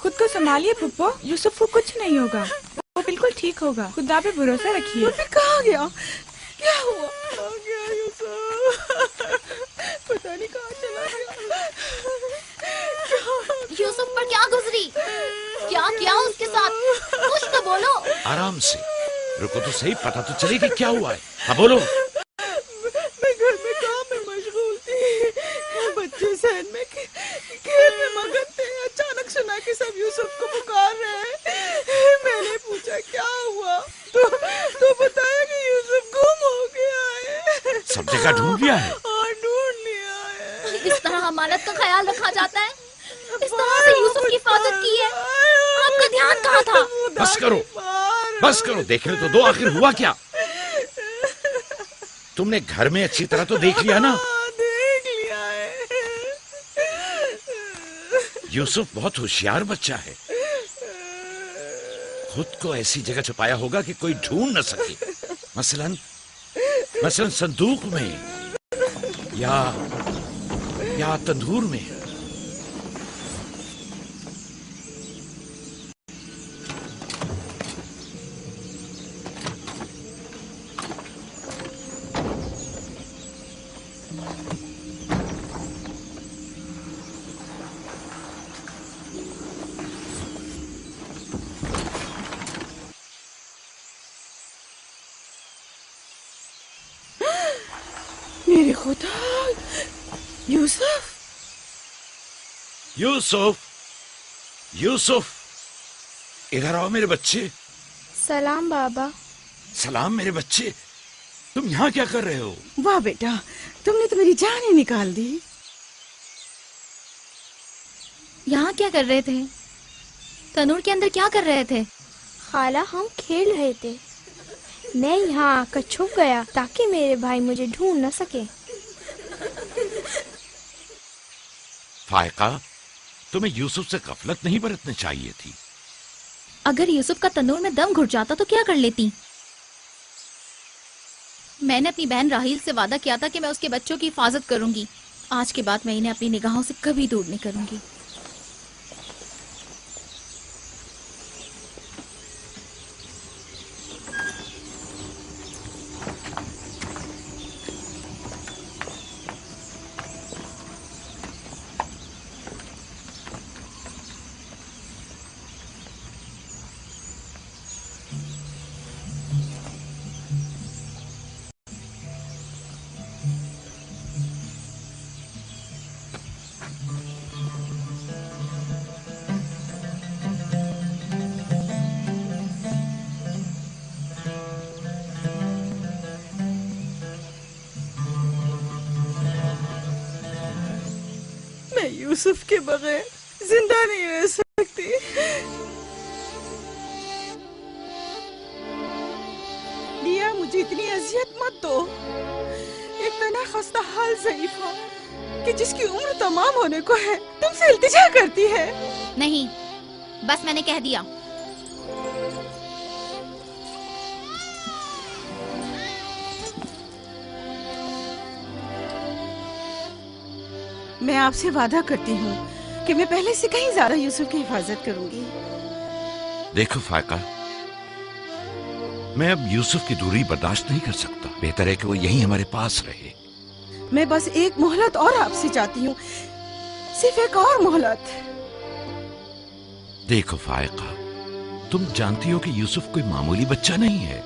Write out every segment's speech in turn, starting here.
खुद को संभालिए पुप्पो, यूसुफ को कुछ नहीं होगा, वो बिल्कुल ठीक होगा, खुदा पे भरोसा रखिए। कहाँ गया? क्या हुआ? कहाँ गया यूसुफ? पता नहीं कहाँ चला गया। यूसुफ पर क्या गुजरी? क्या किया उसके साथ? कुछ तो बोलो। आराम से, रुको तो सही, पता तो चले कि क्या हुआ है। हाँ बोलो। मैं घर में काम में मशगूल थी, बच्चे सहन में खेल में मगन थे। अचानक सुना कि सब यूसुफ को पुकार रहे हैं। मैंने पूछा क्या हुआ, तो बताया कि यूसुफ गुम हो गया है। सब जगह ढूंढ लिया है? हाँ, ढूंढ लिया है। इस तरह अमानत का ख्याल रखा जाता है? इस तरह से यूसुफ की हिफाजत की है? आपका ध्यान कहाँ था? बस करो, बस करो, देख रहे तो दो, आखिर हुआ क्या? तुमने घर में अच्छी तरह तो देख लिया ना? देख लिया है। यूसुफ बहुत होशियार बच्चा है, खुद को ऐसी जगह छुपाया होगा कि कोई ढूंढ न सके। मसलन संदूक में या तंदूर में। मेरे खुदा, यूसुफ! यूसुफ, यूसुफ, इधर आओ मेरे बच्चे। सलाम बाबा। सलाम मेरे बच्चे, तुम यहाँ क्या कर रहे हो? वाह बेटा, तुमने तो मेरी जान ही निकाल दी। यहाँ क्या कर रहे थे? तनूर के अंदर क्या कर रहे थे? खाला, हम खेल रहे थे। मैं यहाँ आकर छुप गया ताकि मेरे भाई मुझे ढूंढ न सके। फायका, तुम्हें यूसुफ से गफलत नहीं बरतनी चाहिए थी। अगर यूसुफ का तनूर में दम घुट जाता तो क्या कर लेती? मैंने अपनी बहन राहील से वादा किया था कि मैं उसके बच्चों की हिफाजत करूंगी। आज के बाद मैं इन्हें अपनी निगाहों से कभी दूर नहीं करूंगी। मैं यूसुफ के बगैर जिंदा नहीं रह सकती। लिया, मुझे इतनी अजियत मत दो। एक तना खस्ता हाल ज़ईफ़ा कि जिसकी उम्र तमाम होने को है तुमसे इल्तिजा करती है। नहीं, बस मैंने कह दिया। मैं आपसे वादा करती हूँ कि मैं पहले से कहीं ज्यादा यूसुफ की हिफाजत करूंगी। देखो फायका, मैं अब यूसुफ की दूरी बर्दाश्त नहीं कर सकता। बेहतर है कि वो यहीं हमारे पास रहे। मैं बस एक मोहलत और आपसे चाहती हूँ, सिर्फ एक और मोहलत। देखो फायका, तुम जानती हो कि यूसुफ कोई मामूली बच्चा नहीं है।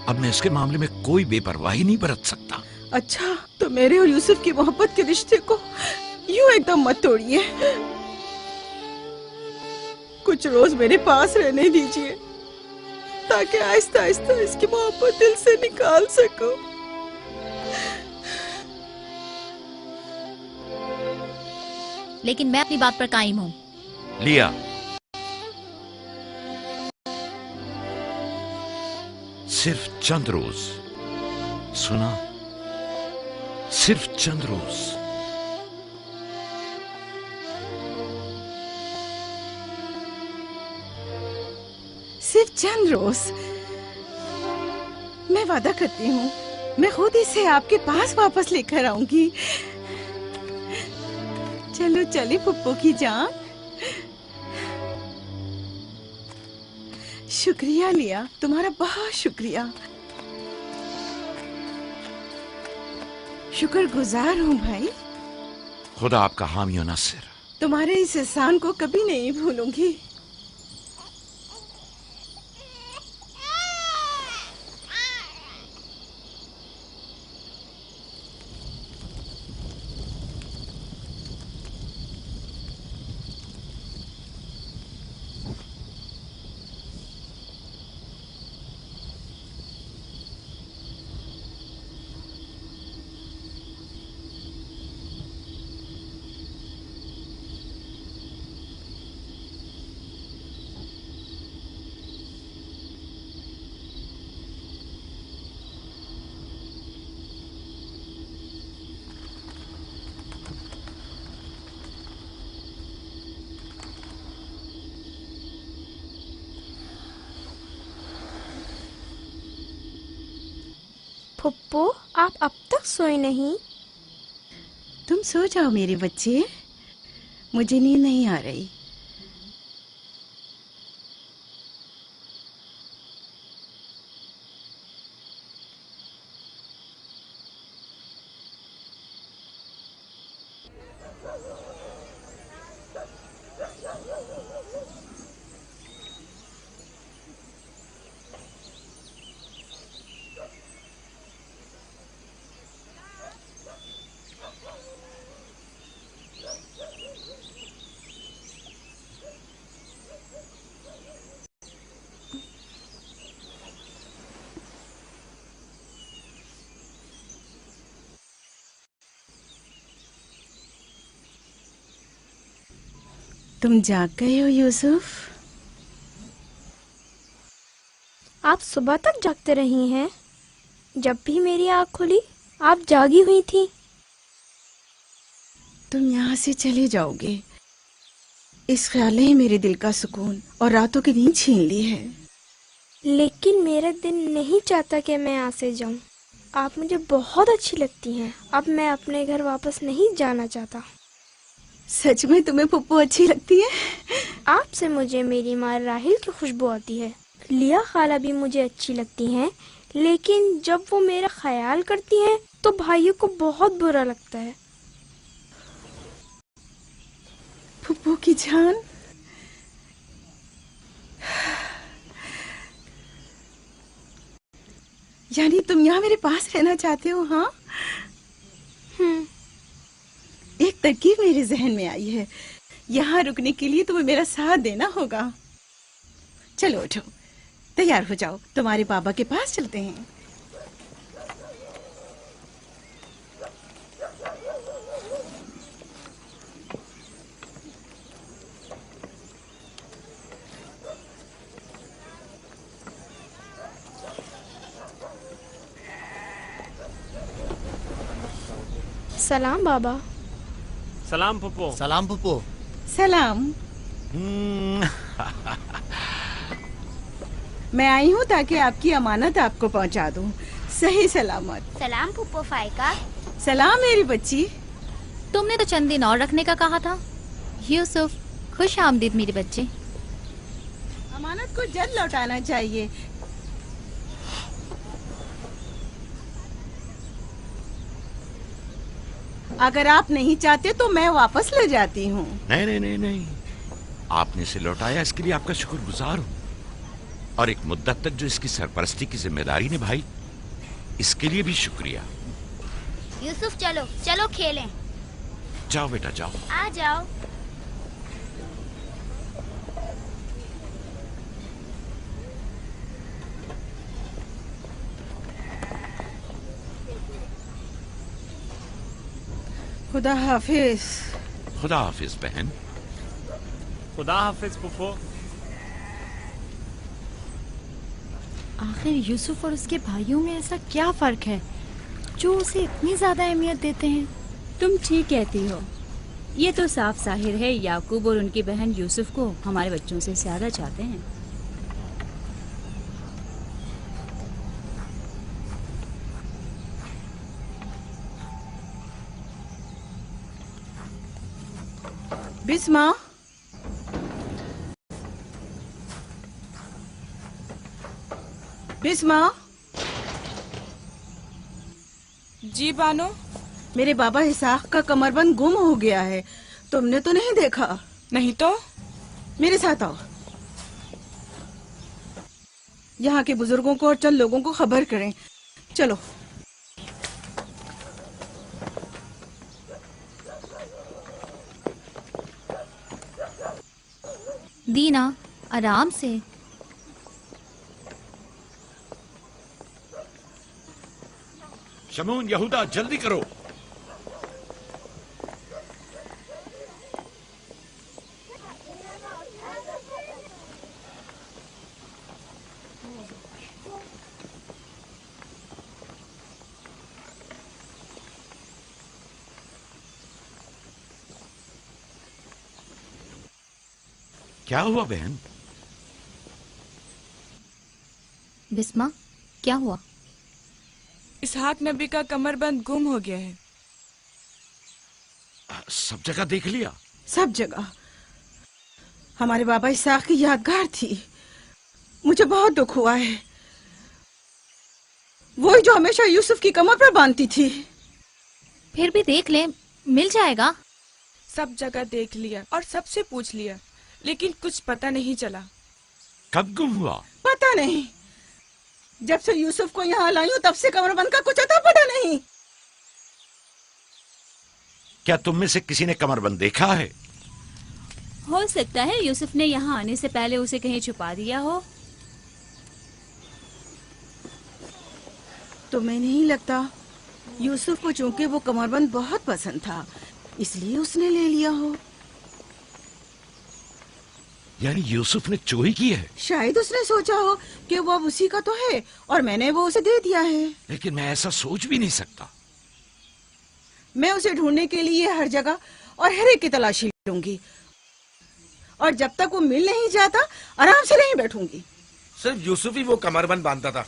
अब मैं इसके मामले में कोई बेपरवाही नहीं बरत सकता। अच्छा, तो मेरे और यूसुफ की मोहब्बत के रिश्ते को यूं एकदम मत तोड़िए। कुछ रोज मेरे पास रहने दीजिए ताकि आहिस्ता आहिस्ता इसकी मोहब्बत दिल से निकाल सकूं। लेकिन मैं अपनी बात पर कायम हूँ। लिया, सिर्फ चंद रोज, सुना, सिर्फ चंद रोज। सिर्फ चंद रोज। मैं वादा करती हूँ, मैं खुद इसे आपके पास वापस लेकर आऊंगी। चलो चली पुप्पो की जान। شکریہ لیا، تمہارا بہت شکریہ، شکر گزار ہوں بھائی. خدا آپ کا حامی و ناصر. تمہارے اس احسان کو کبھی نہیں بھولوں گی. پھپھو آپ اب تک سوئے نہیں؟ تم سو جاؤ میرے بچے، مجھے نیند نہیں آ رہی. تم جاگ گئے ہو یوسف؟ آپ صبح تک جاگتے رہی ہیں؟ جب بھی میری آنکھ کھلی آپ جاگی ہوئی تھی. تم یہاں سے چلے جاؤ گے، اس خیال نے ہی میرے دل کا سکون اور راتوں کی نیند چھین لی ہے. لیکن میرا دل نہیں چاہتا کہ میں یہاں سے جاؤں. آپ مجھے بہت اچھی لگتی ہیں. اب میں اپنے گھر واپس نہیں جانا چاہتا. سچ میں تمہیں پھپھو اچھی لگتی ہے؟ آپ سے مجھے میری ماں راحیل کی خوشبو آتی ہے. لیا خالہ بھی مجھے اچھی لگتی ہیں، لیکن جب وہ میرا خیال کرتی ہیں تو بھائیوں کو بہت برا لگتا ہے. پھپھو کی جان، یعنی تم یہاں میرے پاس رہنا چاہتے ہو؟ ہاں، ایک ترکیب میرے ذہن میں آئی ہے. یہاں رکنے کے لیے تمہیں میرا ساتھ دینا ہوگا. چلو اٹھو، تیار ہو جاؤ، تمہارے بابا کے پاس چلتے ہیں. سلام بابا. سلام پھپھو. سلام پھپھو. سلام. میں آئی ہوں تاکہ آپ کی امانت آپ کو پہنچا دوں صحیح سلامت. سلام پھپھو فائقہ. سلام میری بچی. تم نے تو چند دن اور رکھنے کا کہا تھا. یوسف، خوش آمدید میرے بچے. امانت کو جلد لوٹانا چاہیے. اگر آپ نہیں چاہتے تو میں واپس لے جاتی ہوں. نہیں نہیں نہیں نہیں، آپ نے اسے لوٹایا، اس کے لیے آپ کا شکر گزار ہوں. اور ایک مدت تک جو اس کی سرپرستی کی ذمہ داری نبھائی، اس کے لیے بھی شکریہ. یوسف چلو چلو کھیلیں. جاؤ بیٹا جاؤ. آ جاؤ. خدا حافظ. خدا حافظ بہن. خدا حافظ پھپھو. آخر یوسف اور اس کے بھائیوں میں ایسا کیا فرق ہے جو اسے اتنی زیادہ اہمیت دیتے ہیں؟ تم ٹھیک کہتی ہو. یہ تو صاف ظاہر ہے یعقوب اور ان کی بہن یوسف کو ہمارے بچوں سے زیادہ چاہتے ہیں. بسما، बिस्मा। जी बानो। मेरे बाबा इसाक का कमरबंद गुम हो गया है, तुमने तो नहीं देखा? नहीं तो। मेरे साथ आओ, यहाँ के बुजुर्गों को और चंद लोगों को खबर करें। चलो। दीना, आराम से। शमून, यहूदा, जल्दी करो। क्या हुआ बहन? बिस्मा, क्या हुआ? इसहाक नबी का कमरबंद गुम हो गया है। सब जगह देख लिया? सब जगह। हमारे बाबा इसाक की यादगार थी। मुझे बहुत दुख हुआ है। वही जो हमेशा यूसुफ की कमर पर बांधती थी। फिर भी देख ले, मिल जाएगा। सब जगह देख लिया और सबसे पूछ लिया, लेकिन कुछ पता नहीं चला। कब गुम हुआ? पता नहीं। जब से यूसुफ को यहाँ लाई हूँ तब से कमरबंद का कुछ अता पता नहीं। क्या तुम में से किसी ने कमरबंद देखा है? हो सकता है यूसुफ ने यहाँ आने से पहले उसे कहीं छुपा दिया हो। तुम्हें नहीं लगता यूसुफ को चूंकि वो कमरबंद बहुत पसंद था इसलिए उसने ले लिया हो? यानी यूसुफ ने चोरी की है? शायद उसने सोचा हो कि वो अब उसी का तो है और मैंने वो उसे दे दिया है। लेकिन मैं ऐसा सोच भी नहीं सकता। मैं उसे ढूंढने के लिए हर जगह और हर एक की तलाशी लूंगी और जब तक वो मिल नहीं जाता आराम से नहीं बैठूंगी। सिर्फ यूसुफ ही वो कमरबंद बांधता था,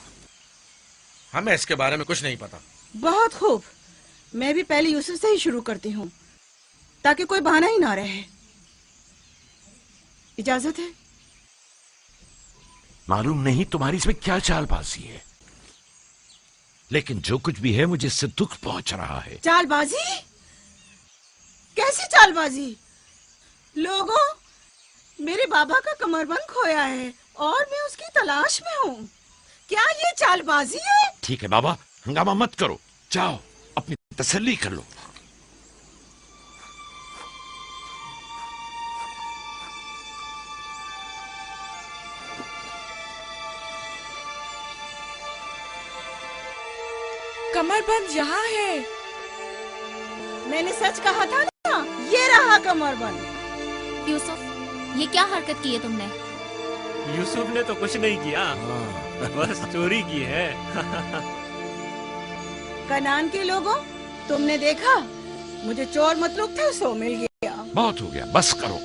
हमें इसके बारे में कुछ नहीं पता। बहुत खूब। मैं भी पहले यूसुफ से ही शुरू करती हूँ ताकि कोई बहाना ही ना रहे। इजाजत है? मालूम नहीं तुम्हारी इसमें क्या चालबाजी है, लेकिन जो कुछ भी है मुझे इससे दुख पहुंच रहा है। चालबाजी? कैसी चालबाजी? लोगों, मेरे बाबा का कमरबंद खोया है और मैं उसकी तलाश में हूँ। क्या ये चालबाजी है? ठीक है बाबा, हंगामा मत करो, जाओ अपनी तसल्ली कर लो। कमरबंद यहाँ है। मैंने सच कहा था ना, ये रहा कमरबंद। यूसुफ, ये क्या हरकत की है तुमने? यूसुफ ने तो कुछ नहीं किया, बस चोरी की है। कनान के लोगों, तुमने देखा, मुझे चोर मतलूब था सो मिल गया। बहुत हो गया, बस करो।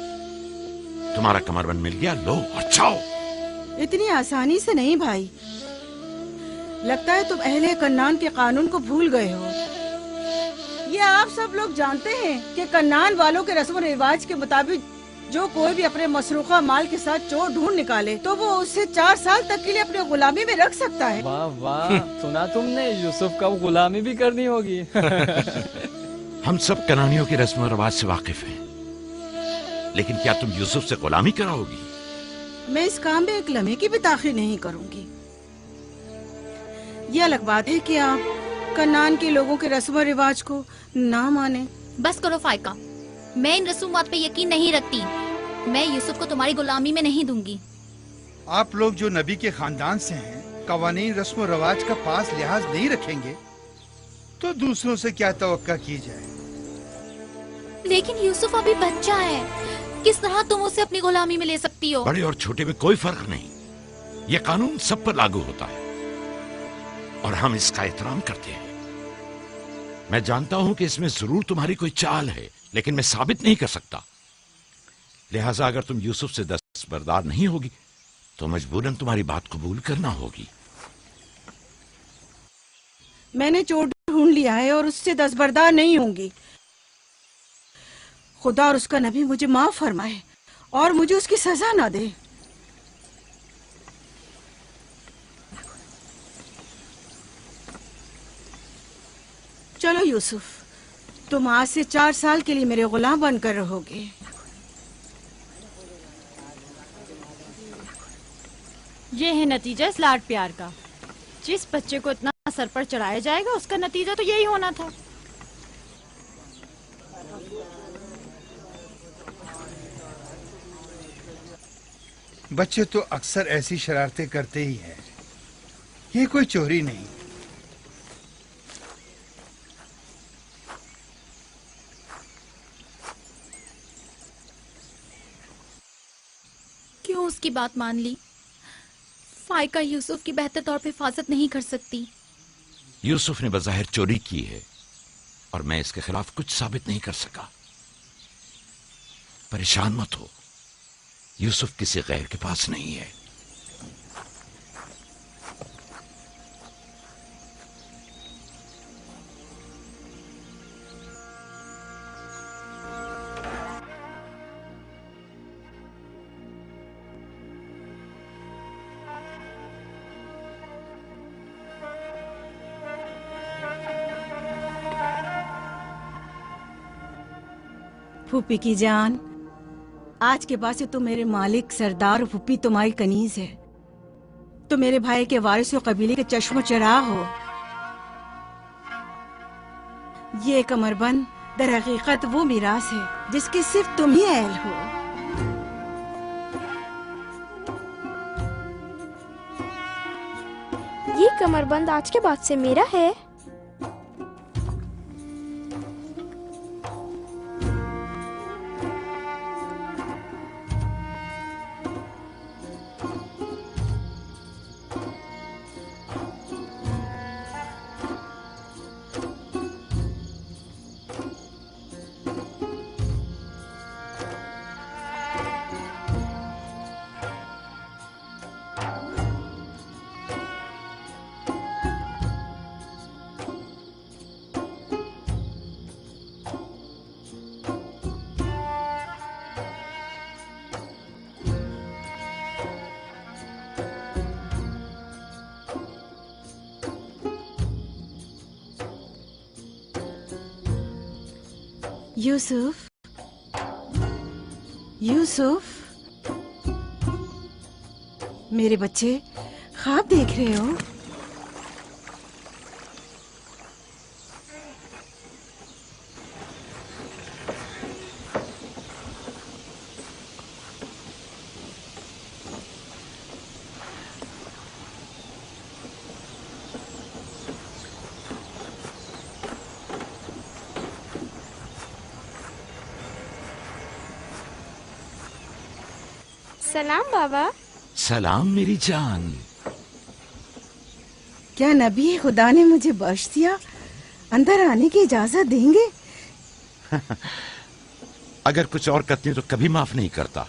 तुम्हारा कमरबंद मिल गया, लो और जाओ। इतनी आसानी से नहीं भाई। लगता है तुम अहले कन्नान के कानून को भूल गए हो। ये आप सब लोग जानते हैं कि कन्नान वालों के रस्म रिवाज के मुताबिक जो कोई भी अपने मसरूखा माल के साथ चोर ढूंढ निकाले तो वो उससे 4 साल तक के लिए अपने गुलामी में रख सकता है। वाह वाह, सुना तुमने, यूसुफ का गुलामी भी करनी होगी। हम सब कनानियों के रस्म रिवाज से वाकिफ हैं, लेकिन क्या तुम यूसुफ से गुलामी कराओगी? मैं इस काम में एक लम्हे की भी ताखीर नहीं करूंगी। ये अलग बात है कि आप कन्नान के लोगों के रस्म रिवाज को ना माने। बस करो फाइका, मैं इन रसूमात पे यकीन नहीं रखती। मैं यूसुफ को तुम्हारी गुलामी में नहीं दूंगी। आप लोग जो नबी के खानदान से हैं, कवानीन रस्म रवाज का पास लिहाज नहीं रखेंगे तो दूसरों से क्या तवक्का की जाए। लेकिन यूसुफ अभी बच्चा है, किस तरह तुम उसे अपनी गुलामी में ले सकती हो? बड़े और छोटे में कोई फर्क नहीं, ये कानून सब पर लागू होता है और हम इसका एहतराम करते हैं। मैं जानता हूं कि इसमें जरूर तुम्हारी कोई चाल है, लेकिन मैं साबित नहीं कर सकता। लिहाजा अगर तुम यूसुफ से दस्तबरदार नहीं होगी तो मजबूरन तुम्हारी बात कबूल करना होगी। मैंने चोर ढूंढ लिया है और उससे दस्तबरदार नहीं होंगी। खुदा और उसका नबी मुझे माफ फरमाए और मुझे उसकी सजा ना दे। चलो यूसुफ, तुम आज से 4 साल के लिए मेरे गुलाम बनकर रहोगे। ये है नतीजा इस लाड प्यार का। जिस बच्चे को इतना सर पर चढ़ाया जाएगा उसका नतीजा तो यही होना था। बच्चे तो अक्सर ऐसी शरारतें करते ही हैं। ये कोई चोरी नहीं। क्यों उसकी बात मान ली? फाइका यूसुफ की बेहतर तौर पे हिफाजत नहीं कर सकती। यूसुफ ने बज़ाहिर चोरी की है और मैं इसके खिलाफ कुछ साबित नहीं कर सका। परेशान मत हो, यूसुफ किसी गैर के पास नहीं है। फूफी की जान, आज के बाद से तो मेरे मालिक सरदार और फूफी तुम्हारी कनीज है। तो मेरे भाई के वारिस और कबीले के चश्मो चराग हो। ये कमरबंद दर हकीकत वो मिरास है जिसकी सिर्फ तुम ही अहल हो। ये कमरबंद आज के बाद से मेरा है। यूसुफ, यूसुफ, मेरे बच्चे ख्वाब देख रहे हो? सलाम बाबा। सलाम मेरी जान। क्या नबी खुदा ने मुझे बख्श दिया? अंदर आने की इजाजत देंगे? अगर कुछ और करती तो कभी माफ नहीं करता।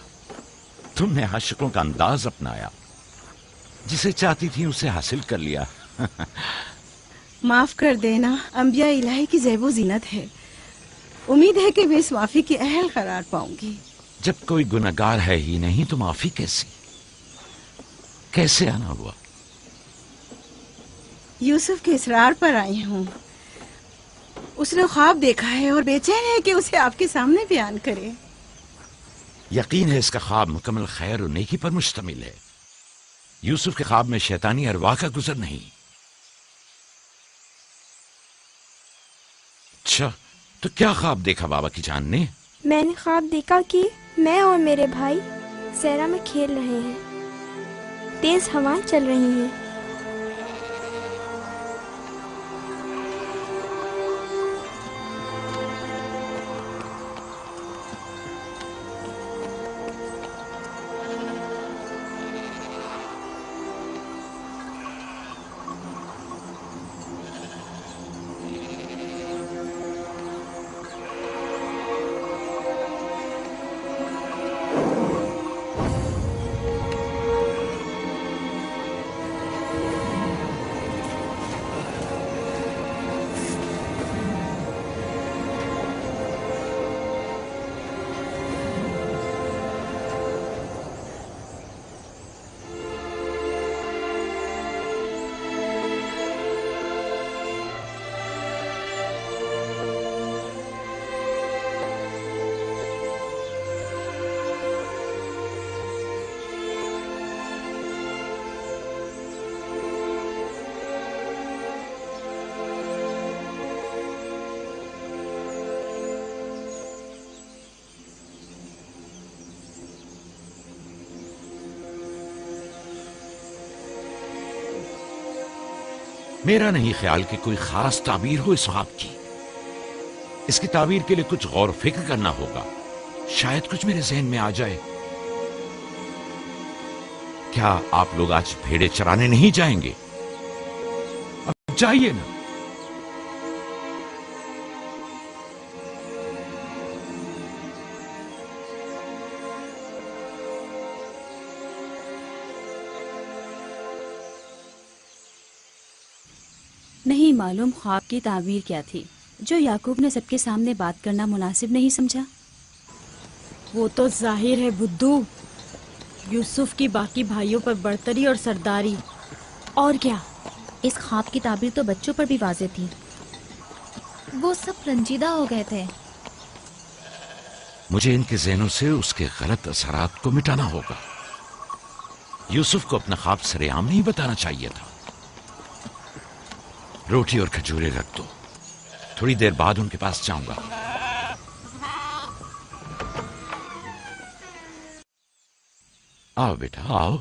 तुमने आशिकों का अंदाज अपनाया, जिसे चाहती थी उसे हासिल कर लिया। माफ कर देना अंबिया इलाही की ज़ेबो ज़ीनत है। उम्मीद है कि मैं इस माफी की अहल करार पाऊंगी। जब कोई गुनहगार है ही नहीं तो माफी कैसी? कैसे आना हुआ? यूसुफ के इसरार पर आई हूँ। उसने ख्वाब देखा है और बेचैन है कि उसे आपके सामने बयान करे। यकीन है इसका ख्वाब मुकम्मल खैर और नेकी पर मुश्तमिल है। यूसुफ के ख्वाब में शैतानी अरवाह का गुजर नहीं। अच्छा, तो क्या ख्वाब देखा बाबा की जान ने? मैंने ख्वाब देखा कि मैं और मेरे भाई सहरा में खेल रहे हैं। तेज हवाएं चल रही हैं। میرا نہیں خیال کہ کوئی خاص تعبیر ہو اس خواب کی. اس کی تعبیر کے لیے کچھ غور و فکر کرنا ہوگا. شاید کچھ میرے ذہن میں آ جائے. کیا آپ لوگ آج بھیڑے چرانے نہیں جائیں گے؟ اب جائیے نا. نہیں معلوم خواب کی تعبیر کیا تھی جو یعقوب نے سب کے سامنے بات کرنا مناسب نہیں سمجھا. وہ تو ظاہر ہے بدھو، یوسف کی باقی بھائیوں پر برتری اور سرداری. اور کیا؟ اس خواب کی تعبیر تو بچوں پر بھی واضح تھی. وہ سب رنجیدہ ہو گئے تھے. مجھے ان کے ذہنوں سے اس کے غلط اثرات کو مٹانا ہوگا. یوسف کو اپنا خواب سر عام نہیں بتانا چاہیے تھا. روٹی اور کھجورے رکھ دو، تھوڑی دیر بعد ان کے پاس جاؤں گا. آؤ بیٹا آؤ.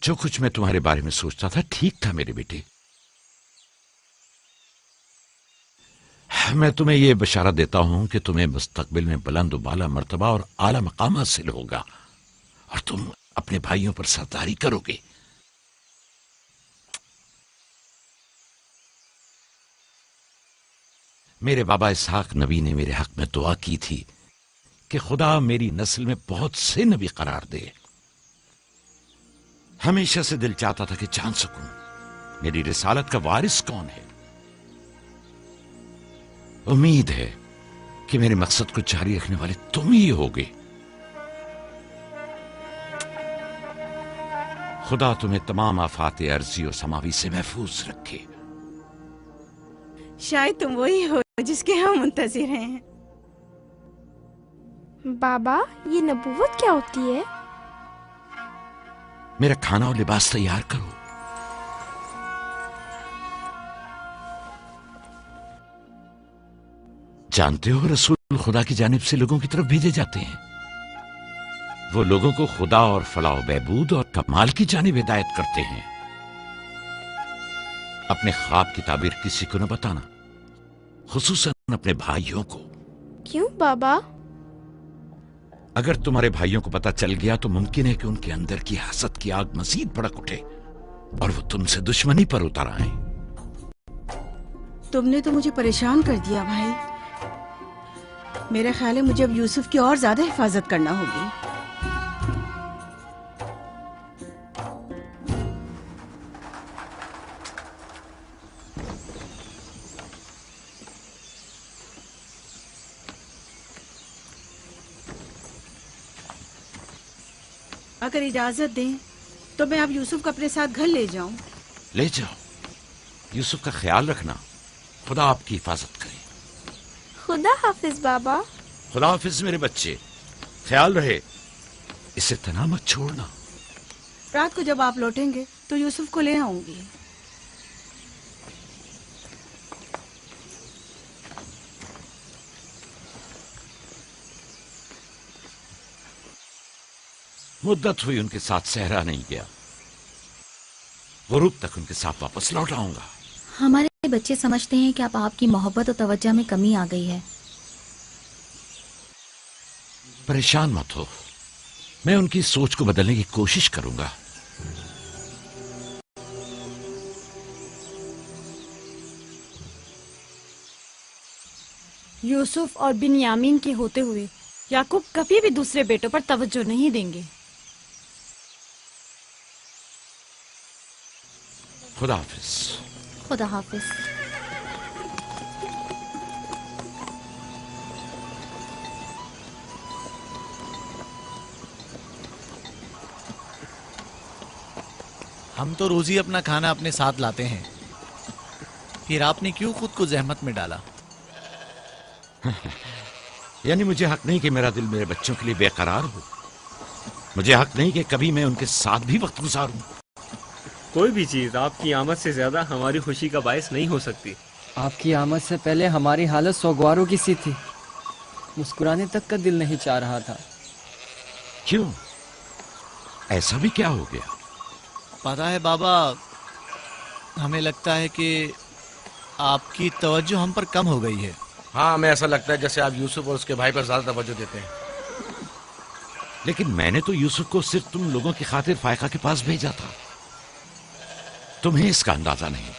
جو کچھ میں تمہارے بارے میں سوچتا تھا ٹھیک تھا میرے بیٹے. میں تمہیں یہ بشارت دیتا ہوں کہ تمہیں مستقبل میں بلند و بالا مرتبہ اور اعلی مقام حاصل ہوگا اور تم اپنے بھائیوں پر سرداری کرو گے. میرے بابا اسحاق نبی نے میرے حق میں دعا کی تھی کہ خدا میری نسل میں بہت سے نبی قرار دے. ہمیشہ سے دل چاہتا تھا کہ جان سکوں میری رسالت کا وارث کون ہے. امید ہے کہ میرے مقصد کو جاری رکھنے والے تم ہی ہوگے. خدا تمہیں تمام آفات ارضی اور سماوی سے محفوظ رکھے. شاید تم وہی ہو جس کے ہم منتظر ہیں. بابا یہ نبوت کیا ہوتی ہے؟ میرا کھانا اور لباس تیار کرو. جانتے ہو رسول خدا کی جانب سے لوگوں کی طرف بھیجے جاتے ہیں. وہ لوگوں کو خدا اور فلاح و بہبود اور کمال کی جانب ہدایت کرتے ہیں. اپنے خواب کی تعبیر کسی کو نہ بتانا، خصوصاً اپنے بھائیوں کو. کیوں بابا؟ اگر تمہارے بھائیوں کو پتہ چل گیا تو ممکن ہے کہ ان کے اندر کی حسد کی آگ مزید بھڑک اٹھے اور وہ تم سے دشمنی پر اتر آئیں. تم نے تو مجھے پریشان کر دیا بھائی. میرا خیال ہے مجھے اب یوسف کی اور زیادہ حفاظت کرنا ہوگی. اگر اجازت دیں تو میں اب یوسف کو اپنے ساتھ گھر لے جاؤں. لے جاؤ. یوسف کا خیال رکھنا. خدا آپ کی حفاظت کرے. خدا حافظ بابا. خدا حافظ میرے بچے. خیال رہے اسے تنہا مت چھوڑنا. رات کو جب آپ لوٹیں گے تو یوسف کو لے آؤں گی. مدت ہوئی ان کے ساتھ صحرا نہیں گیا. غروب تک ان کے ساتھ واپس لوٹ آؤں گا. ہمارے بچے سمجھتے ہیں کہ اب آپ کی محبت اور توجہ میں کمی آ گئی ہے. پریشان مت ہو، میں ان کی سوچ کو بدلنے کی کوشش کروں گا. یوسف اور بنیامین کے ہوتے ہوئے یعقوب کبھی بھی دوسرے بیٹوں پر توجہ نہیں دیں گے. خدا حافظ. خدا حافظ. ہم تو روز ہی اپنا کھانا اپنے ساتھ لاتے ہیں، پھر آپ نے کیوں خود کو زحمت میں ڈالا؟ یعنی مجھے حق نہیں کہ میرا دل میرے بچوں کے لیے بے قرار ہو. مجھے حق نہیں کہ کبھی میں ان کے ساتھ بھی وقت گزاروں. कोई भी चीज आपकी आमद से ज्यादा हमारी खुशी का बायस नहीं हो सकती। आपकी आमद से पहले हमारी हालत सोगवारों की सी थी, मुस्कुराने तक का दिल नहीं चाह रहा था। क्यों? ऐसा भी क्या हो गया? पता है बाबा, हमें लगता है कि आपकी तवज्जो हम पर कम हो गई है। हाँ, हमें ऐसा लगता है जैसे आप यूसुफ और उसके भाई पर ज्यादा तवज्जो देते हैं। लेकिन मैंने तो यूसुफ को सिर्फ तुम लोगों की खातिर फायका के पास भेजा था। तुम्हें इसका अंदाजा नहीं,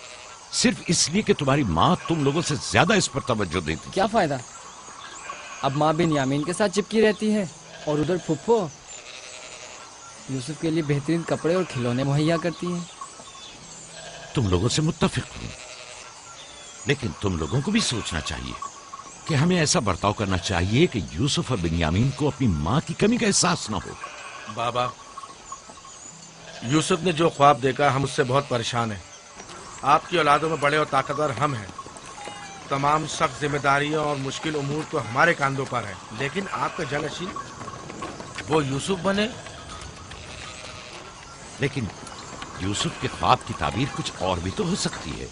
सिर्फ इसलिए कि तुम्हारी माँ तुम लोगों से ज्यादा इस पर तवज्जो देती। क्या फायदा? अब माँ बिन्यामीन के साथ चिपकी रहती है और उधर फुफ्फो यूसुफ के लिए बेहतरीन कपड़े और खिलौने मुहैया करती हैं। तुम लोगों से मुत्तफिक हूं, लेकिन तुम लोगों को भी सोचना चाहिए कि हमें ऐसा बर्ताव करना चाहिए कि यूसुफ और बिन्यामीन को अपनी माँ की कमी का एहसास न हो। बाबा, यूसुफ ने जो ख्वाब देखा, हम उससे बहुत परेशान हैं। आपकी औलादों में बड़े और ताकतवर हम हैं। तमाम सख्त जिम्मेदारियां और मुश्किल उमूर तो हमारे कांधों पर है, लेकिन आपका जानशीन वो यूसुफ बने। लेकिन यूसुफ के ख्वाब की ताबीर कुछ और भी तो हो सकती है।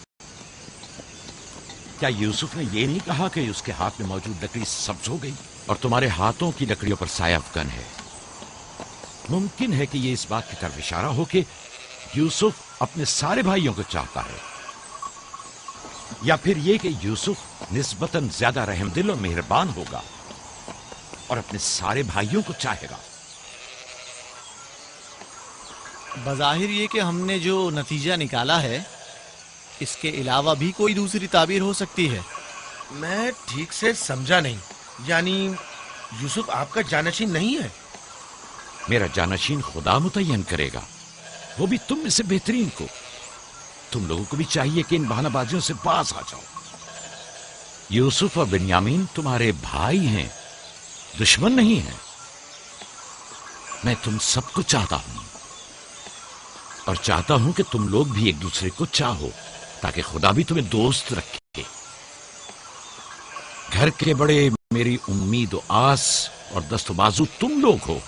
क्या यूसुफ ने ये नहीं कहा कि उसके हाथ में मौजूद लकड़ी सब्ज हो गई और तुम्हारे हाथों की लकड़ियों पर साया अफगन है? मुमकिन है कि ये इस बात की तरफ इशारा हो कि यूसुफ अपने सारे भाइयों को चाहता है, या फिर ये कि यूसुफ निस्बतन ज्यादा रहमदिल और मेहरबान होगा और अपने सारे भाइयों को चाहेगा। बज़ाहिर ये कि हमने जो नतीजा निकाला है, इसके अलावा भी कोई दूसरी ताबीर हो सकती है। मैं ठीक से समझा नहीं। यानी यूसुफ आपका जानशीन नहीं है? मेरा जानशीन खुदा मुतय्यन करेगा, वो भी तुम में से बेहतरीन को। तुम लोगों को भी चाहिए कि इन बहानाबाजियों से बाज आ जाओ। यूसुफ और बिन्यामीन तुम्हारे भाई हैं, दुश्मन नहीं हैं। मैं तुम सबको चाहता हूं और चाहता हूं कि तुम लोग भी एक दूसरे को चाहो, ताकि खुदा भी तुम्हें दोस्त रखे। घर के बड़े मेरी उम्मीद और आस और दस्तबाजू तुम लोग हो।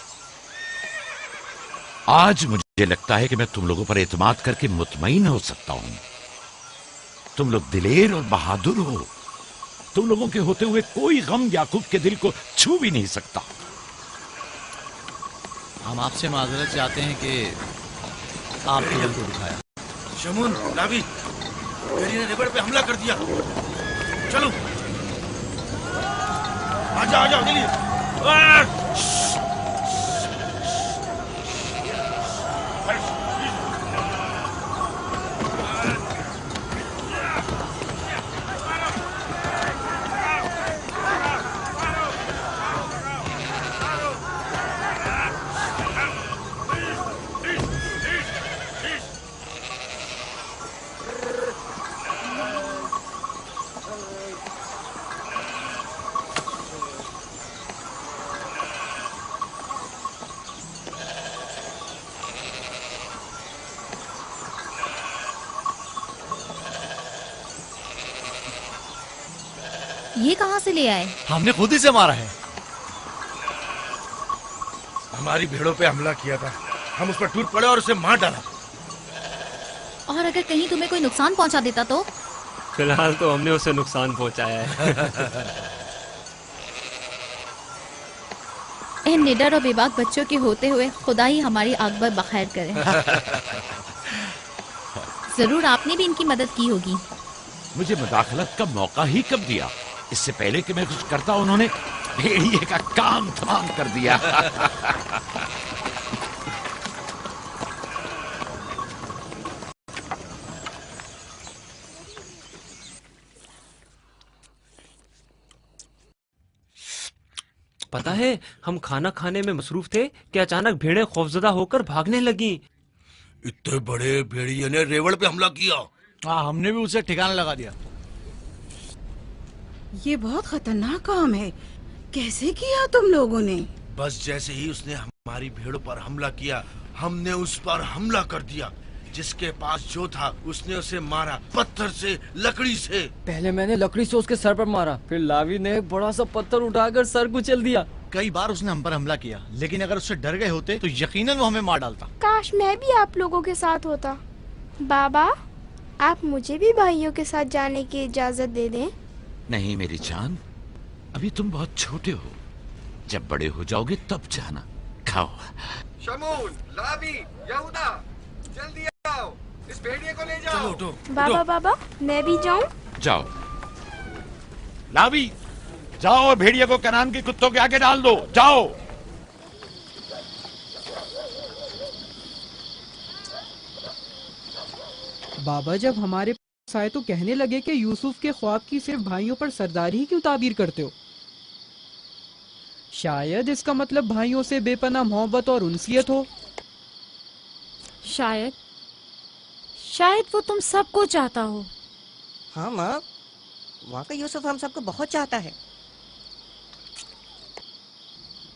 आज मुझे लगता है कि मैं तुम लोगों पर एतमाद करके मुतमईन हो सकता हूं। तुम लोग दिलेर और बहादुर हो। तुम लोगों के होते हुए कोई गम याकूब के दिल को छू भी नहीं सकता। हम आपसे माजरत चाहते हैं कि आपने दिल को दिखाया। शमून, रावी, मेरी ने रेबड़ पे हमला कर दिया। चलो, आजा आजा जल्दी। ये कहाँ से ले आए? हमने खुद ही से मारा है। हमारी भेड़ों पे हमला किया था, हम उस पर टूट पड़े और उसे मार डाला। और अगर कहीं तुम्हें कोई नुकसान पहुंचा देता तो? फिलहाल तो हमने उसे नुकसान पहुंचाया है। इन निडर और बेबाक बच्चों के होते हुए खुदा ही हमारी आकबर बखैर करे। जरूर आपने भी इनकी मदद की होगी। मुझे मुदाखलत का मौका ही कब दिया? इससे पहले कि मैं कुछ करता उन्होंने भेड़िए का काम तमाम कर दिया। पता है, हम खाना खाने में मसरूफ थे कि अचानक भेड़ें खौफजदा होकर भागने लगी। इतने बड़े भेड़िए ने रेवड़ पे हमला किया। हाँ, हमने भी उसे ठिकाना लगा दिया। ये बहुत खतरनाक काम है। कैसे किया तुम लोगों ने? बस जैसे ही उसने हमारी भेड़ों पर हमला किया, हमने उस पर हमला कर दिया। जिसके पास जो था उसने उसे मारा, पत्थर से, लकड़ी से। पहले मैंने लकड़ी से उसके सर पर मारा, फिर लावी ने एक बड़ा सा पत्थर उठाकर सर कुचल दिया। कई बार उसने हम पर हमला किया, लेकिन अगर उससे डर गए होते तो यकीनन वो हमें मार डालता। काश मैं भी आप लोगों के साथ होता। बाबा, आप मुझे भी भाइयों के साथ जाने की इजाजत दे दें। नहीं मेरी जान, अभी तुम बहुत छोटे हो, जब बड़े हो जाओगे तब जाना। खाओ। शमून, लावी, यहूदा, जल्दी आओ, इस भेड़िए को ले जाओ। चलो उठो। बाबा बाबा, मैं भी जाऊं? जाओ। लावी, जाओ और भेड़िए को कनान के कुत्तों के आगे डाल दो। जाओ। बाबा जब हमारे पास आए तो कहने लगे कि यूसुफ के ख्वाब की सिर्फ भाइयों पर सरदारी ही क्यों ताबीर करते हो। शायद इसका मतलब भाइयों से बेपनाह मोहब्बत और उनसियत हो। शायद वो तुम सबको चाहता हो। हाँ माँ, वाकई यूसुफ हम सबको बहुत चाहता है।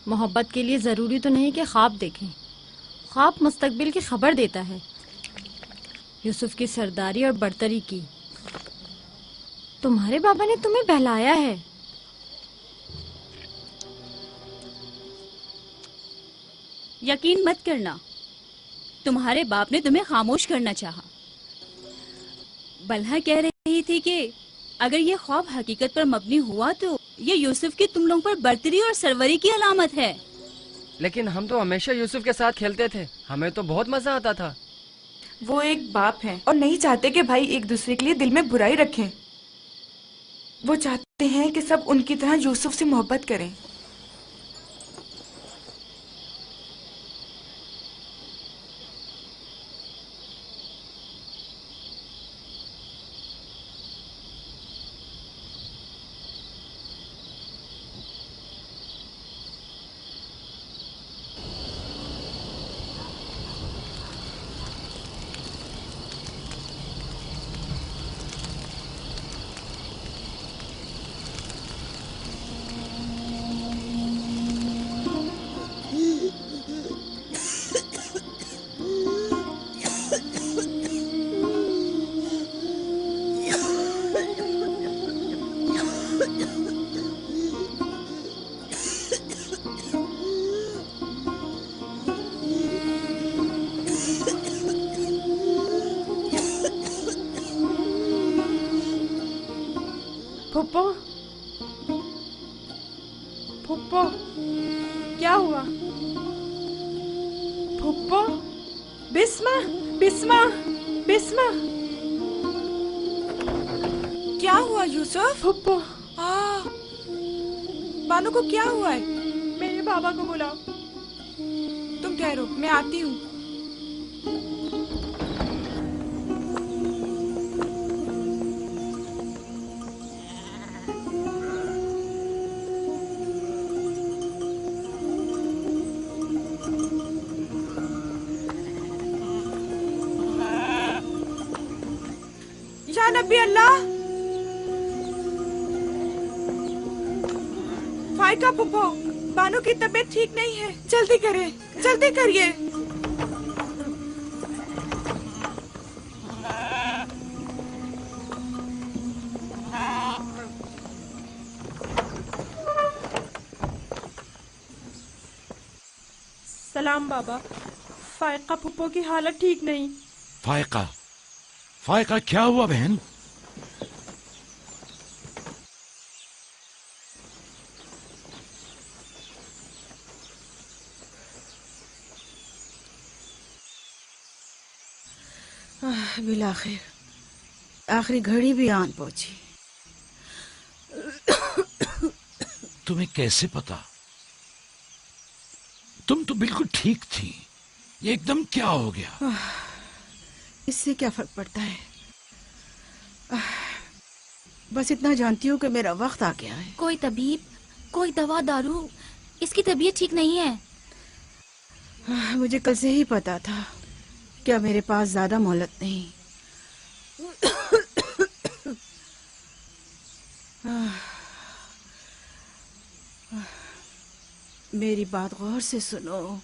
मोहब्बत के लिए जरूरी तो नहीं कि ख्वाब देखें, ख्वाब मुस्तकबिल की खबर देता है। यूसुफ की सरदारी और बर्तरी की तुम्हारे बाबा ने तुम्हें बहलाया है। यकीन मत करना, तुम्हारे बाप ने तुम्हें खामोश करना चाहा। बल्हा कह रही थी कि अगर ये ख्वाब हकीकत पर मबनी हुआ तो ये यूसुफ की तुम लोगों पर बर्तरी और सरवरी की अलामत है। लेकिन हम तो हमेशा यूसुफ के साथ खेलते थे, हमें तो बहुत मजा आता था। वो एक बाप हैं और नहीं चाहते कि भाई एक दूसरे के लिए दिल में बुराई रखें। वो चाहते हैं कि सब उनकी तरह यूसुफ से मोहब्बत करें। फुप्पो, फुप्पो, क्या हुआ? फुप्पो, बिस्मा, बिस्मा, बिस्मा। क्या हुआ यूसुफ? फुप्पो, बानो को क्या हुआ है? मेरे बाबा को बुलाओ। तुम ठहरो, मैं आती हूँ। या नबी अल्लाह, फाइका पुप्पो, बानो की तबीयत ठीक नहीं है, जल्दी करें, जल्दी करिए। सलाम बाबा, फायका पुप्पो की हालत ठीक नहीं। फायका, फायका क्या हुआ बहन? बिलाखिर आखिरी घड़ी भी आन पहुंची। तुम्हें कैसे पता? तुम तो बिल्कुल ठीक थी, ये एकदम क्या हो गया? इससे क्या फर्क पड़ता है? बस इतना जानती हूँ कि मेरा वक्त आ गया है। कोई तबीब, कोई दवा दारू, इसकी तबीयत ठीक नहीं है। मुझे कल से ही पता था, क्या मेरे पास ज्यादा मोहलत नहीं। मेरी बात गौर से सुनो।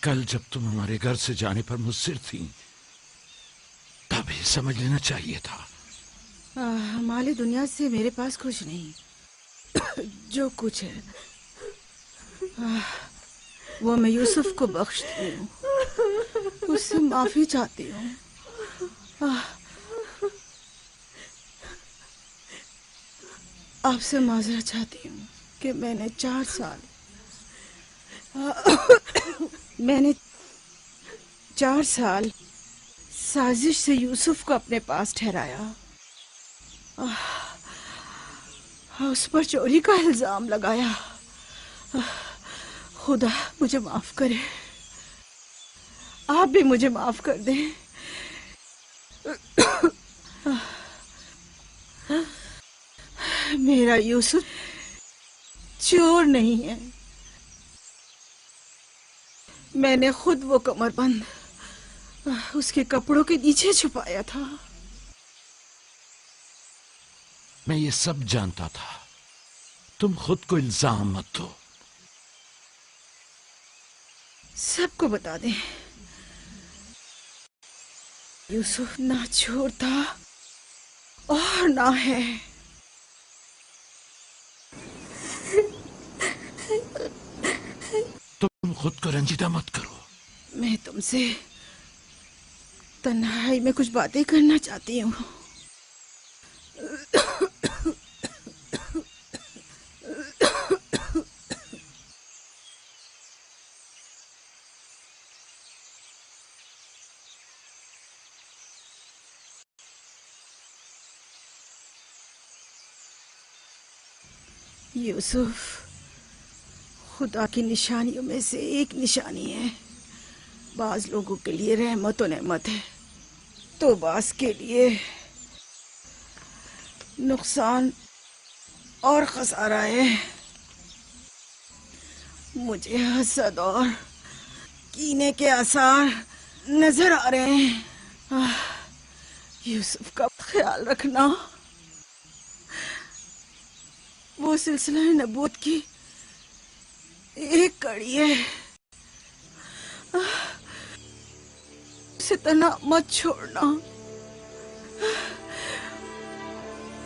कल जब तुम हमारे घर से जाने पर मुस्सिर थी, तभी समझ लेना चाहिए था। माली दुनिया से मेरे पास कुछ नहीं। जो कुछ है वो मैं यूसुफ को बख्शती हूँ, उससे माफी चाहती हूँ। آپ سے معذرت چاہتی ہوں کہ میں نے 4 سال سازش سے یوسف کو اپنے پاس ٹھہرایا. اس پر چوری کا الزام لگایا. خدا مجھے معاف کرے. آپ بھی مجھے معاف کر دیں. میرا یوسف چور نہیں ہے. میں نے خود وہ کمر بند اس کے کپڑوں کے نیچے چھپایا تھا. میں یہ سب جانتا تھا. تم خود کو الزام مت دو. سب کو بتا دیں یوسف نہ چور تھا اور نہ ہے. تم خود کو رنجیدہ مت کرو. میں تم سے تنہائی میں کچھ باتیں کرنا چاہتی ہوں. یوسف خدا کی نشانیوں میں سے ایک نشانی ہے. بعض لوگوں کے لیے رحمت و نعمت ہے تو بعض کے لیے نقصان اور خسارہ ہے. مجھے حسد اور کینے کے آثار نظر آ رہے ہیں. یوسف کا خیال رکھنا. وہ سلسلہ نبوت کی ایک کڑی ہے. اسے تنہا مت چھوڑنا.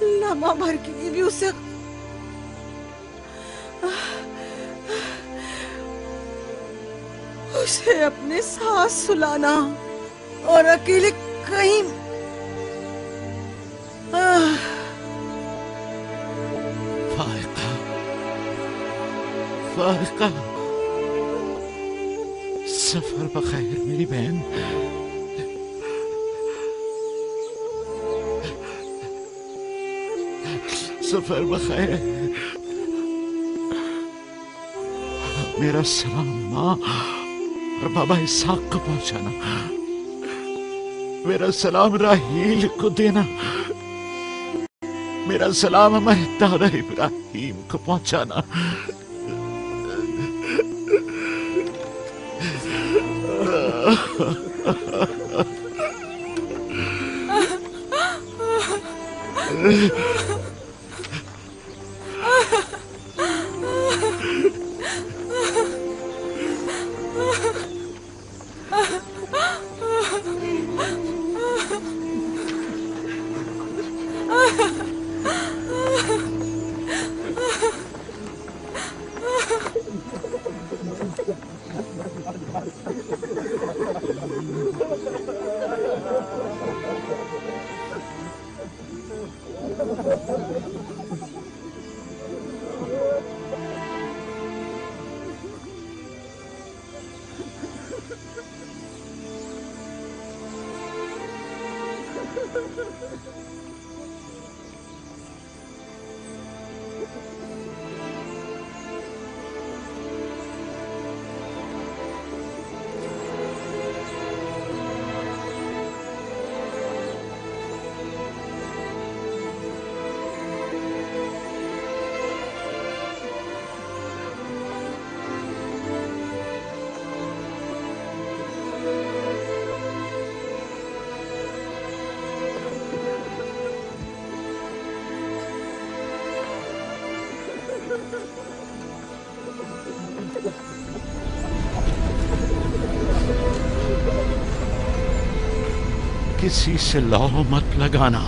لمحہ بھر کے لیے بھی اسے اپنے ساتھ سلانا اور اکیلے کہیں فائقہ سفر بخیر میری بہن. سفر بخیر. میرا سلام ماں اور بابا اسحاق کو پہنچانا. میرا سلام راہیل کو دینا. میرا سلام ہمارے دادا ابراہیم کو پہنچانا. کسی سے لو مت لگانا.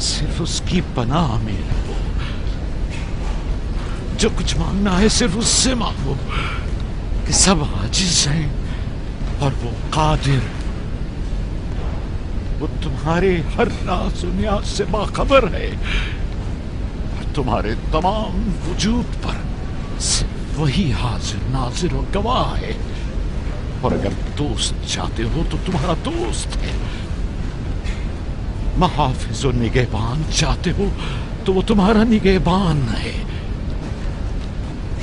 صرف اس کی پناہ میں رہو. جو کچھ مانگنا ہے صرف اس سے مانگو کہ سب عاجز ہیں اور وہ قادر. वो तुम्हारे हर राज और न्याज से बाखबर है और तुम्हारे तमाम वजूद पर सिर्फ वही हाजिर नाजिर और गवाह है। और अगर दोस्त चाहते हो तो तुम्हारा दोस्त है, महाफिज और निगहबान चाहते हो तो वो तुम्हारा निगहबान है,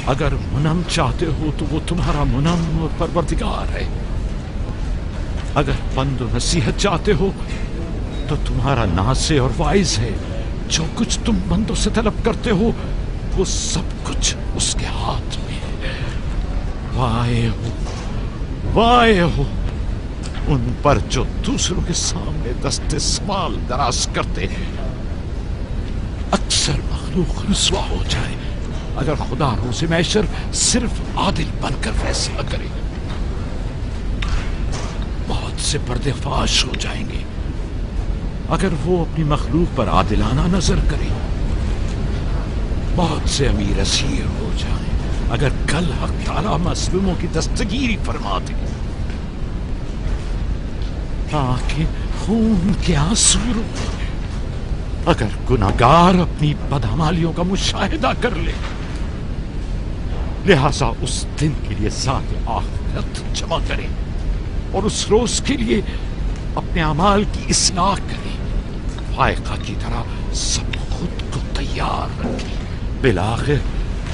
अगर मुनम चाहते हो तो वो तुम्हारा मुनम और परवरदिगार है, अगर पंद और नसीहत चाहते हो तो तुम्हारा नासे और वाइज है। जो कुछ तुम बंदों से तलब करते हो वो सब कुछ उसके हाथ में है। वाए हो उन पर जो दूसरों के सामने दस्ते सवाल दराज करते हैं। अक्सर मखलूक रुसवा हो जाए अगर खुदा रोज़े महशर सिर्फ आदिल बनकर फैसला करे। बहुत से पर्देफाश हो जाएंगे अगर वो अपनी मखलूक पर आदिलाना नजर करे। बहुत से अमीर असीर हो जाए अगर कल हक ताला मजलूमों की दस्तगीरी फरमा दे। आंखें खून के आंसू रोए अगर गुनाहगार अपनी बदअमालियों का मुशाहिदा कर ले। लिहाजा उस दिन के लिए ज़ात आखिरत जमा करें और उस रोज के लिए अपने अमाल की इस्लाह करें। फायका की तरह सब खुद को तैयार रखें। बिलाखिर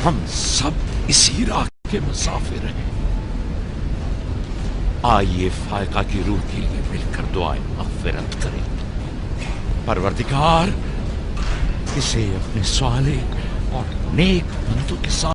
हम सब इसी राह के मुसाफिर हैं। आइए फायका की रूह के लिए मिलकर दुआएं मग़फ़िरत करें। परवरदिगार इसे अपने साले और नेक बंदों के साथ